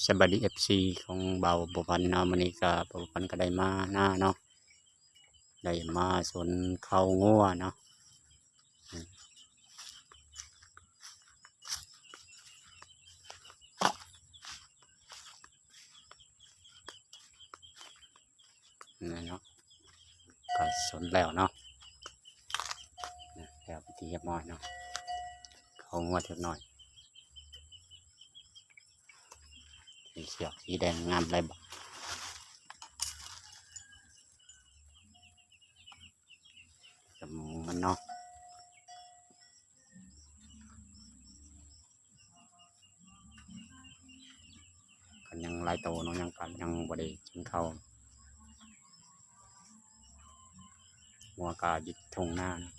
สวัสดีFC ของเบาบุพันเนาะมื้อนี้ก็เบาบุพันก็ได้มาหน้าเนาะได้มาสวนข้าวงัวเนาะนี่เนาะก็สวนแล้วเนาะแล้วพิธีเรียบร้อยเนาะข้าวงัวเท่าน้อยสีเขียวสีแดงงามเลยบ่จมูกมันเนาะกันยังหลายโตเนาะยังบ่ได้กินข้าวงัวกายึดทงหน้าเนาะ